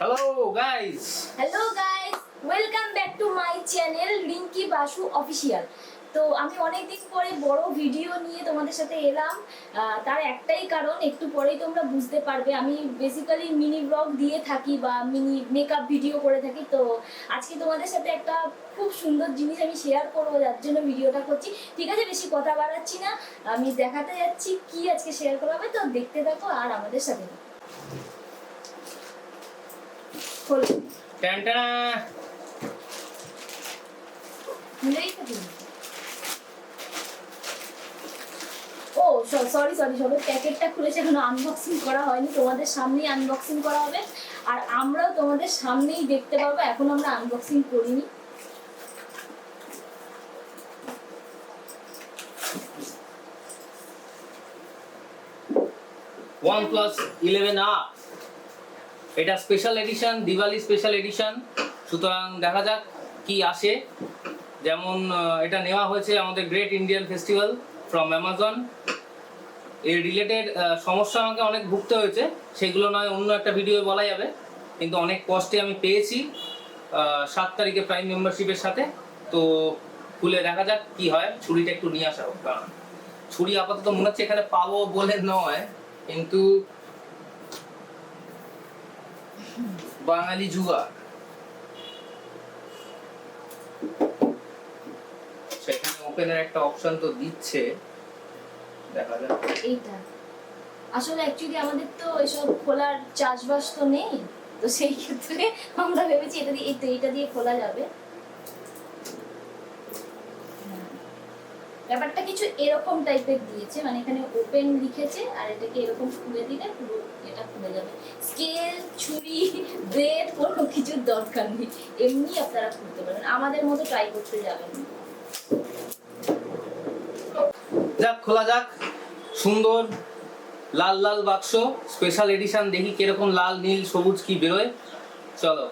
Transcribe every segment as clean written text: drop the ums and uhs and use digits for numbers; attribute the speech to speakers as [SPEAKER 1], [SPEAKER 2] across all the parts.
[SPEAKER 1] Hello guys.
[SPEAKER 2] Hello guys, welcome back to my channel Rinki Basu official. তো আমি অনেকদিন পরে বড় ভিডিও নিয়ে তোমাদের সাথে এলাম। তার একটাই কারণ, একটু পরেই তোমরা বুঝতে পারবে। আমি বেসিক্যালি মিনি ব্লগ দিয়ে থাকি বা মিনি মেকআপ ভিডিও করে থাকি। তো আজকে তোমাদের সাথে একটা খুব সুন্দর জিনিস আমি শেয়ার করবো, যার জন্য ভিডিওটা করছি। ঠিক আছে, বেশি কথা বাড়াচ্ছি না, আমি দেখাতে যাচ্ছি কি আজকে শেয়ার করা হবে। তো দেখতে থাকো আর আমাদের সাথে খোলো।
[SPEAKER 1] টানটানা।
[SPEAKER 2] ও সরি, সবে প্যাকেটটা খুলেছে, এখনো আনবক্সিং করা হয়নি। তোমাদের সামনেই আনবক্সিং করা হবে আর আমরাও তোমাদের সামনেই দেখতে পাবো। এখন আমরা আনবক্সিং করিনি।
[SPEAKER 1] OnePlus 11R এটা special edition, Diwali special edition. সুতরাং দেখা যাক কি আসে। যেমন এটা নেওয়া হয়েছে আমাদের great Indian festival from Amazon. এর রিলেটেড সমস্যা আমাকে অনেক ভুগতে হয়েছে, সেগুলো নয় অন্য একটা ভিডিও বলা যাবে। কিন্তু অনেক কষ্টে আমি পেয়েছি 7 তারিখে প্রাইম মেম্বারশিপের সাথে। তো খুলে দেখা যাক কি হয়। ছুরিটা একটু নিয়ে আসা হোক, কারণ ছুরি আপাতত মনে হচ্ছে এখানে পাবো বলে নয়, কিন্তু বাঙালি জুগার। সেখানে ওপেনের একটা অপশন তো দিচ্ছে, দেখা যাক।
[SPEAKER 2] এইটা আসলে অ্যাকচুয়ালি আমাদের তো এসব খোলার চাষবাস তো নেই, তো সেই ক্ষেত্রে আমরা ভেবেছি এটা দিয়ে খোলা যাবে। ব্যাপারটা কিছু এরকম টাইপের দিয়েছে, মানে এখানে ওপেন লিখেছে আর এটাকে এরকম খুলে দিলে পুরো এটা খুলে যাবে। স্কেল, ছুরি, ব্লেড কোনো কিছুর দরকার নেই, এমনি আপনারা খুলতে পারেন, আমাদের মতো ট্রাই করতে যাবেন।
[SPEAKER 1] যাক, খোলা যাক। সুন্দর লাল লাল বাক্স, স্পেশাল এডিশন। দেখি কিরকম লাল, নীল, সবুজ কি বেরোয়। চলো।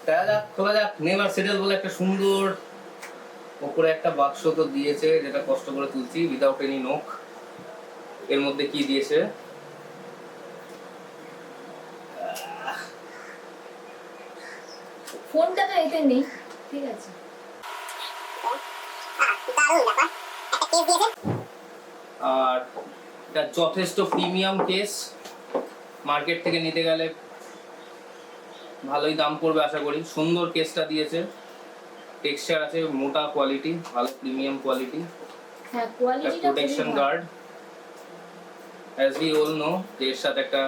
[SPEAKER 1] দেখা যাক, খোলা যাক। নেভার সেটেল বলে একটা সুন্দর উপরে একটা বাক্স তো দিয়েছে, যেটা কষ্ট করে তুলছি উইদাউট এনি নোক। এর মধ্যে কি দিয়েছে?
[SPEAKER 2] ফোনটা তো এতে নেই, ঠিক আছে।
[SPEAKER 1] আর এটা যথেষ্ট প্রিমিয়াম কেস, মার্কেট থেকে নিতে গেলে ভালোই দাম পড়বে আশা করি। সুন্দর কেসটা দিয়েছে, টেক্সচার আছে, মোটা কোয়ালিটি, ভালো প্রিমিয়াম কোয়ালিটি।
[SPEAKER 2] হ্যাঁ, কোয়ালিটিটা
[SPEAKER 1] protection guard, as we all know, এর সাথে একটা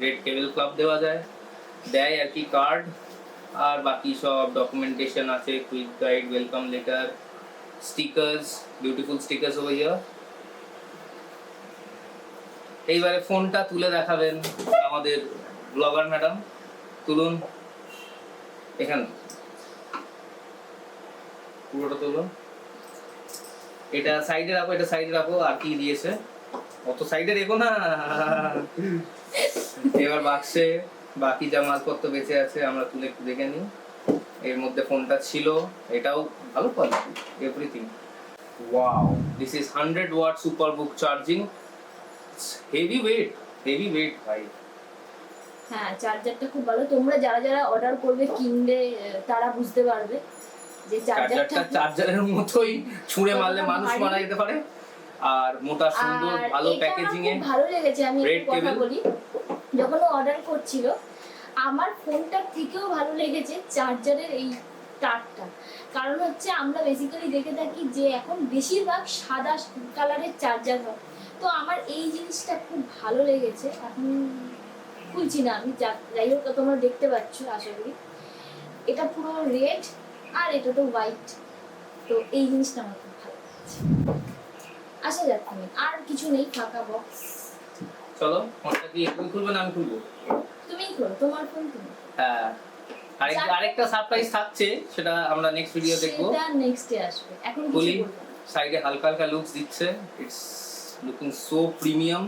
[SPEAKER 1] রেড কেবল ক্লাব দেওয়া যায়, দেয় আর কি কার্ড। আর বাকি সব ডকুমেন্টেশন আছে, quick guide, welcome letter, stickers, beautiful stickers over here. এইবারে ফোনটা তুলে দেখাবেন আমাদের ব্লগার ম্যাডাম। তুলুন, এখানে পুরোটা তুলুন। এটা সাইডে রাখো, এটা সাইডে রাখো। আর কি দিয়েছে? অত সাইডে রেখো না। এবার বাক্সে বাকি যা মালপত্র বেঁচে আছে আমরা তুলে একটু দেখে নিই। এর মধ্যে ফোনটা ছিল, এটাও ভালো quality, everything. Wow, this is 100 watt SuperVOOC charging. Heavy weight ভাই।
[SPEAKER 2] হ্যাঁ, চার্জারটা খুব ভালো। তোমরা যারা যারা অর্ডার করবে, কিনবে, তারা বুঝতে পারবে যে
[SPEAKER 1] চার্জারটা চার্জারের মতোই, ছুঁড়ে মারলে মানুষ মারা যেতে পারে। আর মোটা সুন্দর ভালো প্যাকেজিং এ,
[SPEAKER 2] ভালো লেগেছে। আমি একটা কথা বলি, যখন ও অর্ডার করছিল, আমার ফোনটার থেকেও ভালো লেগেছে চার্জারের এই তারটা। কারণ হচ্ছে আমরা বেসিক্যালি দেখে থাকি যে এখন বেশিরভাগ সাদা কালারের চার্জার হয়, তো আমার এই জিনিসটা খুব ভালো লেগেছে। এখন খুলছি না আমি, যাই হোক তোমরা দেখতে পাচ্ছ আশা করি। এটা পুরো রেড আর এটা তো হোয়াইট, তো এই জিনিসটা আমার খুব ভালো লাগছে। আসা যাক, আর কিছু নেই, ফাঁকা বক্স।
[SPEAKER 1] চলো, ফোনটা কি তুমি খুলবে না আমি খুলবো?
[SPEAKER 2] তুমিই করো, তোমার ফোন তুমি।
[SPEAKER 1] হ্যাঁ, আরেকটা সারপ্রাইজ থাকছে, সেটা আমরা নেক্সট ভিডিও দেখব।
[SPEAKER 2] সেটা নেক্সটে আসবে, এখন কিছু
[SPEAKER 1] খুলি।
[SPEAKER 2] বলবো না।
[SPEAKER 1] সাইডে হালকা হালকা লুকস দিচ্ছে, ইটস লুকিং সো প্রিমিয়াম।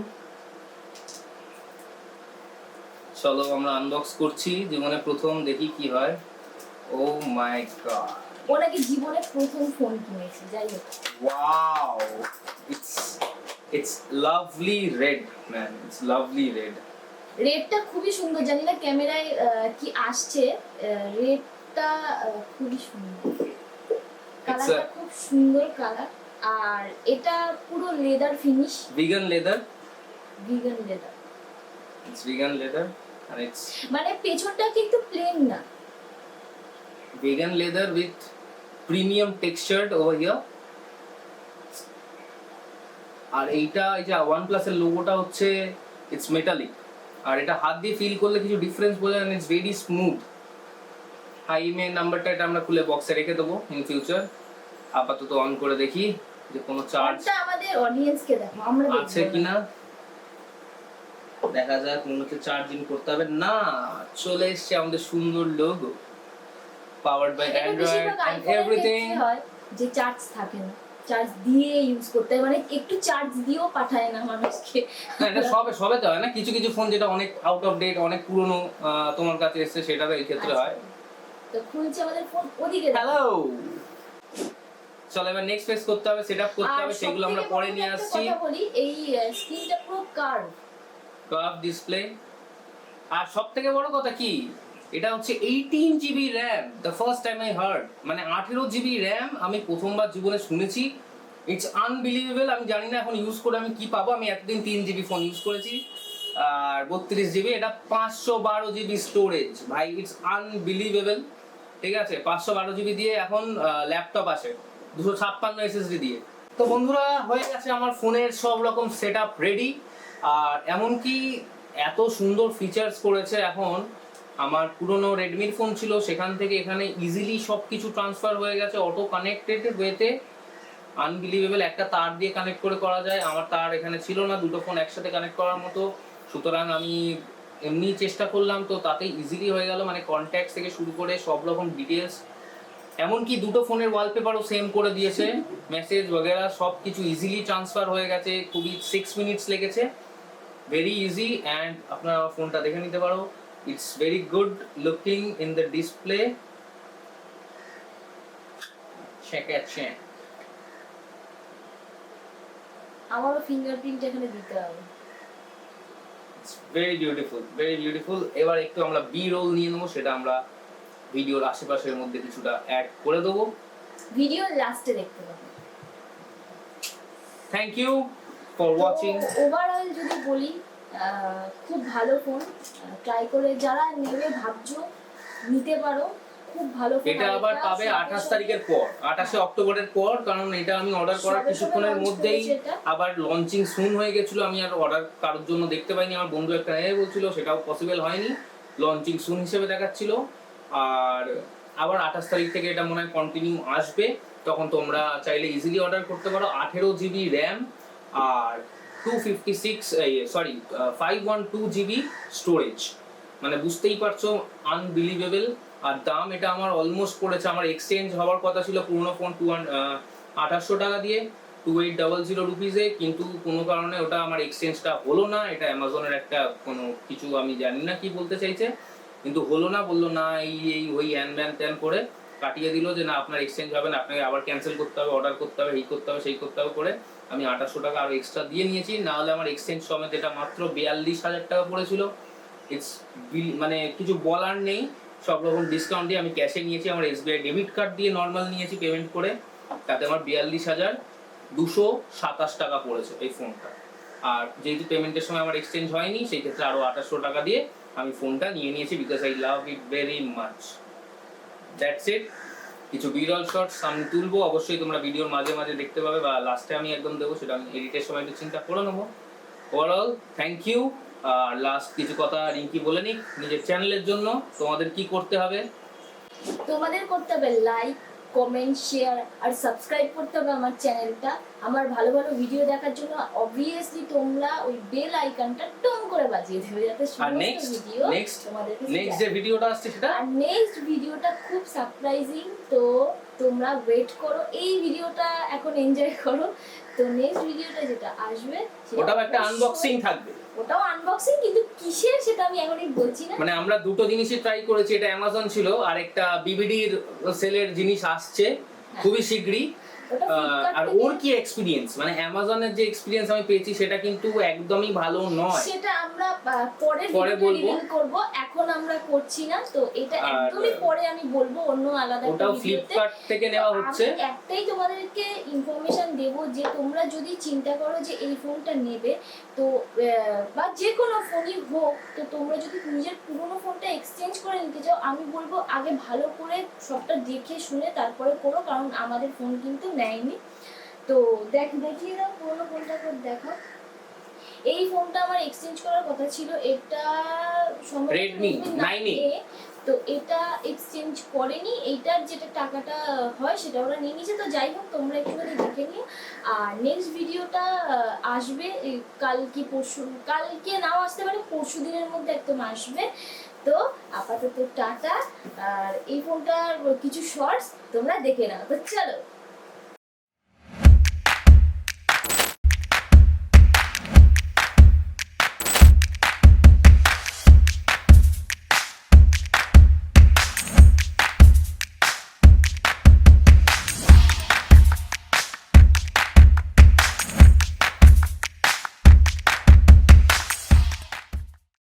[SPEAKER 1] চলো আমরা আনবক্স করছি, জীবনে প্রথম, দেখি কি হয়। ও মাই গড,
[SPEAKER 2] ও নাকি জীবনে প্রথম ফোন কিনেছে। যাই হোক,
[SPEAKER 1] wow, it's lovely red man, it's lovely red.
[SPEAKER 2] রেডটা খুবই সুন্দর, জানি না ক্যামেরায় কি আসছে, রেডটা খুবই সুন্দর, কালারটা খুব সুন্দর কালার। আর এটা পুরো leather finish,
[SPEAKER 1] vegan leather,
[SPEAKER 2] it's
[SPEAKER 1] vegan leather and it's
[SPEAKER 2] মানে পেছনটা কিন্তু প্লেন না,
[SPEAKER 1] vegan leather with premium textured over here. আর এইটা এই যে OnePlus এর লোগোটা হচ্ছে ইটস মেটালিক, আর এটা হাত দিয়ে ফিল করলে কিছু ডিফারেন্স বোঝা যায়, ইটস ভেরি স্মুথ। ইমেল নাম্বারটা এটা আমরা খুলে বক্সে রেখে দেবো ইন ফিউচার। আপাতত অন করে দেখি যে কোনো চার্জ
[SPEAKER 2] আমাদের অডিয়েন্সকে দেখো, আমরা
[SPEAKER 1] আছে কিনা, দেখা যাক। মনে হচ্ছে চার্জ ইন করতে হবে না, চলে এসছে আমাদের সুন্দর logo, powered by Android and everything.
[SPEAKER 2] যে চার্জ থাকে না, চার্জ দিয়ে ইউজ করতে হয়, মানে একটু চার্জ দিয়েও পাঠায় না মানুষকে।
[SPEAKER 1] এটা সবে তো হয় না, কিছু কিছু ফোন যেটা অনেক আউট অফ ডেট, অনেক পুরনো তোমার কাছে এসেছে, সেটা এই ক্ষেত্রে হয়।
[SPEAKER 2] তো খুলছে আমাদের ফোন, ওদিকে
[SPEAKER 1] হ্যালো, চলো এবার নেক্সট ফেস করতে হবে, সেটআপ করতে হবে, সেগুলো আমরা পরে নিয়ে আসছি।
[SPEAKER 2] কথা বলি, এই স্ক্রিনটা পুরো কার্ভ
[SPEAKER 1] ডিসপ্লে। আর সবথেকে বড় কথা কি, এটা হচ্ছে 18 GB RAM, the first time I hard, মানে 18 জিবি র্যাম আমি প্রথমবার জীবনে শুনেছি। It's unbelievable. আমি জানি না এখন ইউজ করে আমি কি পাবো, আমি এতদিন 3 জিবি ফোন ইউজ করেছি আর 32 জিবি, এটা 512 জিবি স্টোরেজ, ভাই ইটস আনবিলিভেবল। ঠিক আছে, 512 জিবি দিয়ে এখন ল্যাপটপ আসে 256 এসএসডি দিয়ে। তো বন্ধুরা, হয়ে গেছে আমার ফোনের সব রকম সেটআপ রেডি। আর এমনকি এত সুন্দর ফিচার্স করেছে এখন, আমার পুরনো রেডমির ফোন ছিল, সেখান থেকে এখানে ইজিলি সব কিছু ট্রান্সফার হয়ে গেছে অটো কানেক্টেড ওয়েতে। আনবিলিভেবল, একটা তার দিয়ে কানেক্ট করে করা যায়, আমার তার এখানে ছিল না দুটো ফোন একসাথে কানেক্ট করার মতো, সুতরাং আমি এমনি চেষ্টা করলাম, তো তাতে ইজিলি হয়ে গেল, মানে কন্ট্যাক্ট থেকে শুরু করে সব রকম ডিটেলস, এমনকি দুটো ফোনের ওয়ালপেপারও সেম করে দিয়েছে, মেসেজ বগেরা সব কিছু ইজিলি ট্রান্সফার হয়ে গেছে, খুবই 6 মিনিটস লেগেছে, ভেরি ইজি। অ্যান্ড আপনারা আমার ফোনটা দেখে নিতে পারো, it's very good looking in the display,
[SPEAKER 2] আমারও ফিঙ্গারপ্রিন্ট এখানে দিতে হবে।
[SPEAKER 1] Very beautiful, very beautiful. এবার একটু আমরা বি রোল নিয়ে নেবো, সেটা আমরা ভিডিওর আশেপাশের মধ্যে কিছুটা অ্যাড করে দেবো,
[SPEAKER 2] ভিডিও লাস্টে দেখতে পাবো।
[SPEAKER 1] Thank you for watching.
[SPEAKER 2] Overall যদি বলি, খুব ভালো ফোন, ট্রাই করে যারা নেবে ভাবছো নিতে পারো, খুব ভালো ফোন।
[SPEAKER 1] এটা আবার পাবে 28 তারিখের পর, 28শে অক্টোবরের পর, কারণ এটা আমি অর্ডার করার কিছুক্ষণের মধ্যেই আবার লঞ্চিং সুন হয়ে গেছিল, আমি আর অর্ডার কারোর জন্য দেখতে পাইনি, আমার বন্ধু একটা নেবে বলছিল, সেটাও পসিবল হয়নি, লঞ্চিং সুন হিসেবে দেখাচ্ছিল। আর আবার 28 তারিখ থেকে এটা মনে হয় কন্টিনিউ আসবে, তখন তোমরা চাইলে ইজিলি অর্ডার করতে পারো। 18 জিবি র্যাম আর 512 জিবি স্টোরেজ, মানে বুঝতেই পারছো আনবিলিভেবল। আর দাম এটা আমার অলমোস্ট পড়েছে, আমার এক্সচেঞ্জ হওয়ার কথা ছিল পুরোনো ফোন 2800 টাকা দিয়ে 2800 রুপিসে, কিন্তু কোনো কারণে ওটা আমার এক্সচেঞ্জটা হলো না। এটা অ্যামাজনের একটা কোনো কিছু, আমি জানি না কি বলতে চাইছে, কিন্তু হলো না, বললো না এই ওই হ্যান ব্যান ত্যান করে কাটিয়ে দিল, যে না আপনার এক্সচেঞ্জ হবে না, আপনাকে আবার ক্যান্সেল করতে হবে, অর্ডার করতে হবে, এই করতে হবে সেই করতে হবে করে আমি 2800 টাকা আরও এক্সট্রা দিয়ে নিয়েছি, না হলে আমার এক্সচেঞ্জ সমেত এটা মাত্র 42,000 টাকা পড়েছিল। ইটস মানে কিছু বলার নেই, সব রকম ডিসকাউন্ট দিয়ে আমি ক্যাশে নিয়েছি, আমার SBI ডেবিট কার্ড দিয়ে নর্মাল নিয়েছি পেমেন্ট করে, তাতে আমার 42,227 টাকা পড়েছে এই ফোনটা। আর যেহেতু পেমেন্টের সময় আমার এক্সচেঞ্জ হয়নি, সেই ক্ষেত্রে আরও 2800 টাকা দিয়ে আমি ফোনটা নিয়ে নিয়েছি, because I love it very much. That's it. কিছু বিরল শর্টস আমি তুলবো, অবশ্যই তোমরা ভিডিওর মাঝে মাঝে দেখতে পাবে, বা লাস্টে আমি একদম দেবো, সেটা আমি এডিটের সময় একটু চিন্তা করে নেবো। Overall thank you. আর লাস্ট কিছু কথা রিঙ্কি বলে নিক নিজের চ্যানেলের জন্য, তোমাদের কি করতে হবে?
[SPEAKER 2] তোমাদের করতে হবে লাইক, কমেন্ট, শেয়ার আর সাবস্ক্রাইব করতে হবে আমার চ্যানেলটা। আমার ভালো ভালো ভিডিও দেখার জন্য অবভিয়াসলি তোমরা ওই বেল আইকনটা টং করে বাজিয়ে দেবে, যাতে সমস্ত ভিডিও তোমাদের কাছে
[SPEAKER 1] নেক্সট যে ভিডিওটা আসছে সেটা,
[SPEAKER 2] আর নেক্সট ভিডিওটা খুব সারপ্রাইজিং, তো তোমরা ওয়েট করো, এই ভিডিওটা এখন এনজয় করো। তো নেক্সট ভিডিওটা যেটা আসবে
[SPEAKER 1] ওটাও একটা আনবক্সিং থাকবে।
[SPEAKER 2] ওটাও আনবক্সিং, কিন্তু কিসের সেটা আমি এখনই বলছি না।
[SPEAKER 1] মানে আমরা দুটো জিনিসই ট্রাই করেছি, এটা অ্যামাজন ছিল আর একটা বিবিডির সেলের জিনিস আসছে খুবই শীঘ্রই।
[SPEAKER 2] ওটা Flipkart
[SPEAKER 1] আর
[SPEAKER 2] থেকে-
[SPEAKER 1] ওর কি এক্সপিরিয়েন্স, মানে অ্যামাজনের যে এক্সপিরিয়েন্স আমি পেয়েছি সেটা কিন্তু একদমই ভালো নয়।
[SPEAKER 2] সেটা আমরা পরের
[SPEAKER 1] পরে
[SPEAKER 2] ভিডিওতে
[SPEAKER 1] বলবো।
[SPEAKER 2] রিভিল করব, এখন আমরা করছি না। তো এটা
[SPEAKER 1] আর
[SPEAKER 2] একদমই পরে আমি বলবো অন্য আলাদা একটা
[SPEAKER 1] ওটাও
[SPEAKER 2] ভিডিওতে।
[SPEAKER 1] ফ্লিপকার্ট থেকে নেওয়া হচ্ছে।
[SPEAKER 2] আমি একটাই তোমাদেরকে ইনফরমেশন দেব যে তোমরা যদি চিন্তা করো যে এই ফোনটা নেবে, তো বা যে কোনো ফোনই হোক, তো তোমরা যদি নিজের পুরোনো ফোনটা এক্সচেঞ্জ করে নিতে চাও, আমি বলবো আগে ভালো করে সবটা দেখে শুনে তারপরে করো, কারণ আমাদের ফোন কিন্তু নেয়নি। তো দেখিয়ে দাও পুরোনো ফোনটা করে দেখাও। এই ফোনটা আমার এক্সচেঞ্জ করার কথা ছিল, এটা
[SPEAKER 1] Redmi 9A
[SPEAKER 2] তো এটা এক্সচেঞ্জ করেনি, এইটার যেটা টাকাটা হয় সেটা ওরা নিয়ে নিয়েছে। তো যাই হোক, তোমরা একটুখানি দেখে নিও। আর নেক্সট ভিডিওটা আসবে কাল কি পরশু, কালকে নাও আসতে পারে, পরশু দিনের মধ্যে একদম আসবে। তো আপাতত টাটা। আর এই ফোনটার কিছু শর্টস তোমরা দেখে নাও। তো চলো।